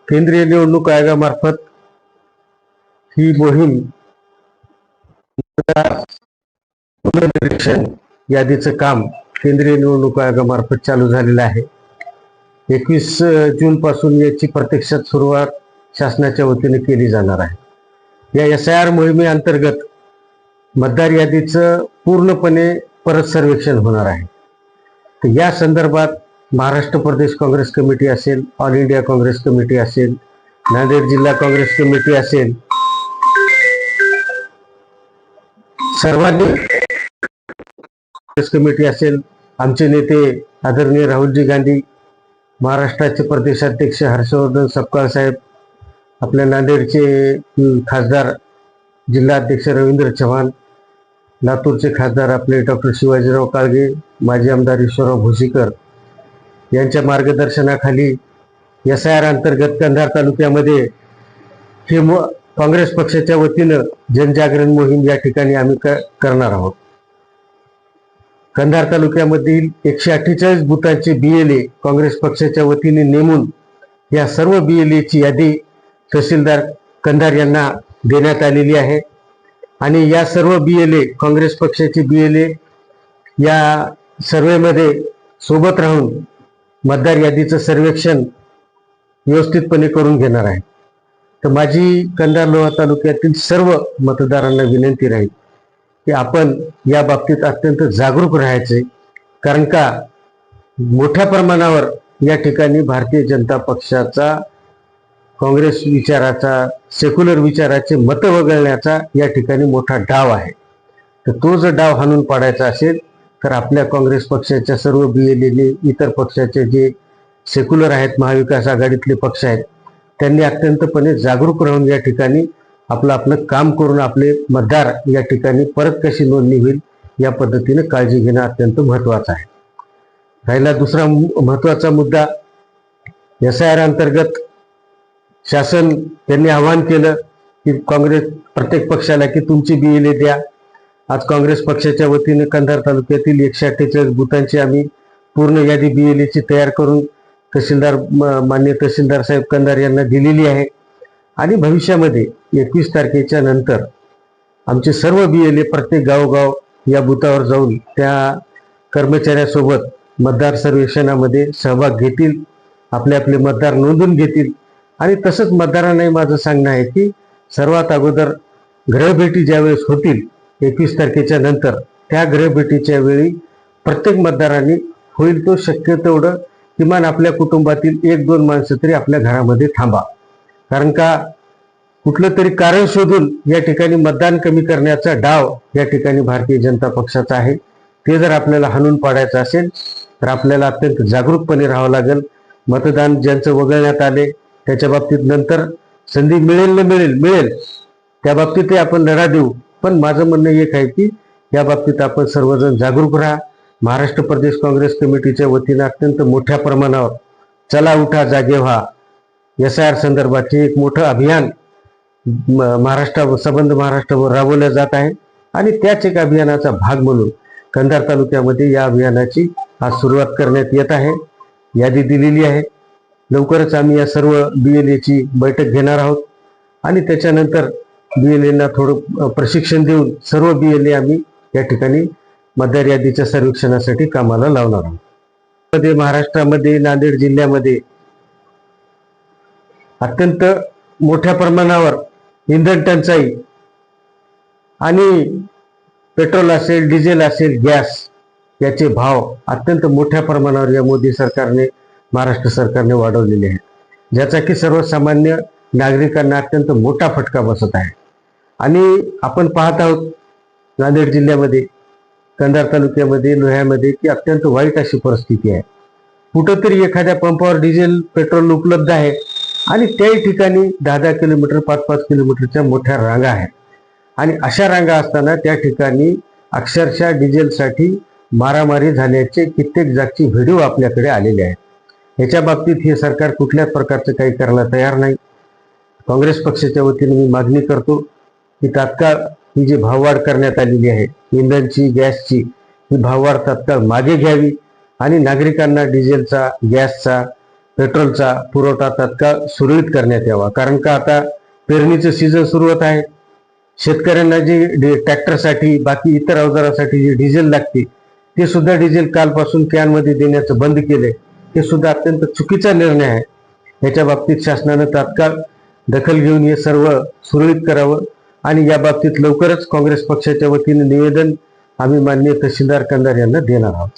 केंद्रीय निवडणूक आयोगामार्फत ही मोहीम पुनर्निरीक्षण यादीचं काम केंद्रीय निवडणूक आयोगामार्फत चालू झालेलं आहे। 21 जून पासून याची प्रत्यक्षात सुरुवात शासनाच्या वतीने केली जाणार आहे। या SIR मोहिमेअंतर्गत मतदार यादीचं पूर्णपणे परत सर्वेक्षण होणार आहे। तर या संदर्भात महाराष्ट्र प्रदेश काँग्रेस कमिटी असेल, ऑल इंडिया काँग्रेस कमिटी असेल, नांदेड जिल्हा काँग्रेस कमिटी असेल, सर्वांनी काँग्रेस कमिटी असेल, आमचे नेते आदरणीय राहुलजी गांधी, महाराष्ट्राचे प्रदेशाध्यक्ष हर्षवर्धन सपकाळ साहेब, आपल्या नांदेडचे खासदार जिल्हाध्यक्ष रवींद्र चव्हाण, लातूरचे खासदार आपले डॉक्टर शिवाजीराव काळगे, माजी आमदार ईश्वरराव भोसीकर यांच्या मार्गदर्शनाखाली SIR अंतर्गत कंधार तालुक्यामध्ये हे काँग्रेस पक्षाच्या वतीनं जनजागरण मोहीम या ठिकाणी आम्ही करणार आहोत। कंधार तालुक्यामधील 148 बुथांचे BLA काँग्रेस पक्षाच्या वतीने नेमून या सर्व BLA ची यादी तहसीलदार कंधार यांना देण्यात आलेली आहे आणि या सर्व BLA काँग्रेस पक्षाचे BLA या सर्वेमध्ये सोबत राहून मतदार यादीचं सर्वेक्षण व्यवस्थितपणे करून घेणार आहे। तर माझी कंधार लोहा तालुक्यातील सर्व मतदारांना विनंती राहील की आपण या बाबतीत अत्यंत जागरूक राहायचे, कारण का मोठ्या प्रमाणावर या ठिकाणी भारतीय जनता पक्षाचा, काँग्रेस विचाराचा, सेक्युलर विचाराचे मतं वगळण्याचा या ठिकाणी मोठा डाव आहे। तर तो जर डाव हाणून पाडायचा असेल तर आपल्या काँग्रेस पक्षाच्या सर्व BLA, इतर पक्षाचे जे सेक्युलर आहेत, महाविकास आघाडीतले पक्ष आहेत, त्यांनी अत्यंतपणे जागरूक राहून या ठिकाणी आपलं काम करून आपले मतदार या ठिकाणी परत कशी नोंदणी होईल या पद्धतीने काळजी घेणं अत्यंत महत्त्वाचं आहे। राहिला दुसरा महत्त्वाचा मुद्दा, SIR अंतर्गत शासन त्यांनी आवाहन केलं की काँग्रेस प्रत्येक पक्षाला की तुमची BLA द्या। आज काँग्रेस पक्षाच्या वतीने कंधार तालुक्यातील 148 बुथांची आम्ही पूर्ण यादी BLA ची तयार करून माननीय तहसीलदार साहेब कंधार यांना दिलेली आहे आणि भविष्यामध्ये 21 तारखेच्या नंतर आमचे सर्व BLA प्रत्येक गावोगाव या बुथावर जाऊन त्या कर्मचाऱ्यासोबत मतदार सर्वेक्षणामध्ये सहभाग घेतील, आपले आपले मतदार नोंदून घेतील आणि तसंच मतदारांनाही माझं सांगणं आहे की सर्वात अगोदर ग्रहभेटी ज्यावेळेस होतील 21 तारखेच्या नंतर, त्या ग्रहभेटीच्या वेळी प्रत्येक मतदारांनी होईल तो शक्य तेवढं किमान आपल्या कुटुंबातील 1-2 माणसं तरी आपल्या घरामध्ये थांबा, कारण का कुठलं तरी कारण शोधून या ठिकाणी मतदान कमी करण्याचा डाव या ठिकाणी भारतीय जनता पक्षाचा आहे। ते जर आपल्याला हाणून पाडायचं असेल तर आपल्याला अत्यंत जागरूकपणे राहावं लागेल। मतदान ज्यांचं वगळण्यात आले त्याच्या बाबतीत नंतर संधी मिळेल न मिळेल त्या बाबतीतही आपण लढा देऊ, पण माझं म्हणणं एक आहे की या बाबतीत आपण सर्वजण जागरूक राहा। महाराष्ट्र प्रदेश काँग्रेस कमिटीच्या वतीने अत्यंत मोठ्या प्रमाणावर चला उठा जागे व्हा SIR संदर्भाचे एक मोठं अभियान संबंध महाराष्ट्रावर राबवलं जात आहे आणि त्याच एक अभियानाचा भाग म्हणून कंधार तालुक्यामध्ये या अभियानाची आज सुरुवात करण्यात येत आहे। यादी दिलेली आहे, लवकरच आम्ही या सर्व BLA ची बैठक घेणार आहोत आणि त्याच्यानंतर BLA ना थोडं प्रशिक्षण देऊन सर्व BLA आम्ही या ठिकाणी मतदार यादीच्या सर्वेक्षणासाठी कामाला लावणार आहोत। महाराष्ट्रामध्ये नांदेड जिल्ह्यामध्ये अत्यंत मोठ्या प्रमाणावर इंधन टंचाई आणि पेट्रोल असेल, डिझेल असेल, गॅस याचे भाव अत्यंत मोठ्या प्रमाणावर या मोदी सरकारने, महाराष्ट्र सरकारने वाढवलेले आहेत, ज्याचा की सर्वसामान्य नागरिकांना अत्यंत मोठा फटका बसत आहे। आणि आपण पाहत आहोत नांदेड जिल्ह्यामध्ये, कंधार तालुक्यामध्ये, लोह्यामध्ये की अत्यंत वाईट अशी परिस्थिती आहे। कुठंतरी एखाद्या पंपावर डिझेल, पेट्रोल उपलब्ध आहे आणि त्याही ठिकाणी 10-10 किलोमीटर, 5-5 किलोमीटरच्या मोठ्या रांगा आहेत आणि अशा रांगा असताना त्या ठिकाणी अक्षरशः डिझेलसाठी मारामारी झाल्याचे कित्येक जागचे व्हिडिओ आपल्याकडे आलेले आहेत। याच्या बाबतीत हे सरकार कुठल्याच प्रकारचं काही करायला तयार नाही। काँग्रेस पक्षाच्या वतीने मी मागणी करतो की तात्काळ ही जी भाववाढ करण्यात आलेली आहे इंधनची, गॅसची, ही भाववाढ तात्काळ मागे घ्यावी आणि नागरिकांना डिझेलचा, गॅसचा पेट्रोलचा पुरवठा तात्काळ सुरळीत करण्यात यावा. कारण का आता पेरणीचं सीझन सुरू होत आहे. शेतकऱ्यांना जे ट्रॅक्टरसाठी बाकी इतर अवजारासाठी जे डिझेल लागते ते सुद्धा डिझेल कालपासून कॅनमध्ये देण्याचं बंद केले. हे सुद्धा अत्यंत चुकीचा निर्णय आहे. याच्या बाबतीत शासनानं तात्काळ दखल घेऊन हे सर्व सुरळीत करावं आणि या बाबतीत लवकरच काँग्रेस पक्षाच्या वतीने निवेदन आम्ही माननीय तहसीलदार कंधार यांना देणार आहोत.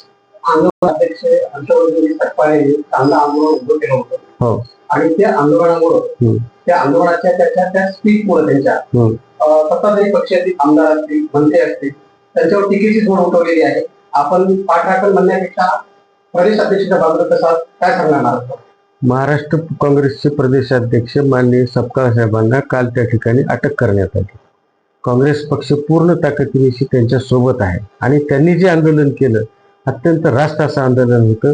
अध्यक्ष हर्षवर्धन सकपाळे चांगलं आंदोलन उभं केलं होतं. हो. आणि त्या आंदोलनामुळे त्या आंदोलनाच्या त्याच्या स्पीचमुळे त्यांच्या सत्ताधारी पक्षातील आमदार असतील, मंत्री असतील, त्यांच्यावर टीकेची झोड उठवलेली आहे. आपण पाठराखण म्हणण्यापेक्षा प्रदेश अध्यक्षाच्या बाजूला कसा काय सांगणार? महाराष्ट्र काँग्रेसचे प्रदेशाध्यक्ष माननीय सपकाळ साहेबांना काल त्या ठिकाणी अटक करण्यात आली. काँग्रेस पक्ष पूर्ण ताकदीनिशी त्यांच्या सोबत आहे आणि त्यांनी जे आंदोलन केलं अत्यंत रास्त असं आंदोलन होतं.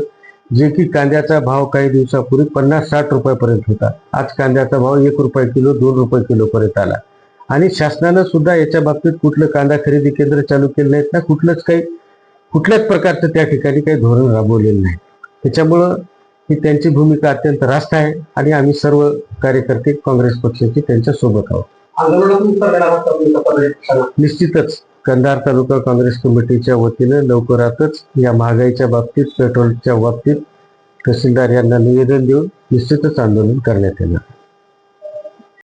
जे की कांद्याचा भाव काही दिवसापूर्वी 50-60 रुपयापर्यंत होता. आज कांद्याचा भाव 1 रुपये किलो 2 रुपये किलो पर्यंत आला आणि शासनानं सुद्धा याच्या बाबतीत कुठलं कांदा खरेदी केंद्र चालू केलं नाहीत ना, कुठल्याच प्रकारचं त्या ठिकाणी काही धोरण राबवलेलं नाही. त्याच्यामुळं ही त्यांची भूमिका अत्यंत रास्त आहे आणि आम्ही सर्व कार्यकर्ते काँग्रेस पक्षाचे त्यांच्या सोबत आहोत. निश्चितच कंधार तालुका काँग्रेस कमिटीच्या वतीनं लवकरातच या महागाईच्या बाबतीत, पेट्रोलच्या बाबतीत तहसीलदार यांना निवेदन देऊन निश्चितच आंदोलन करण्यात येणार.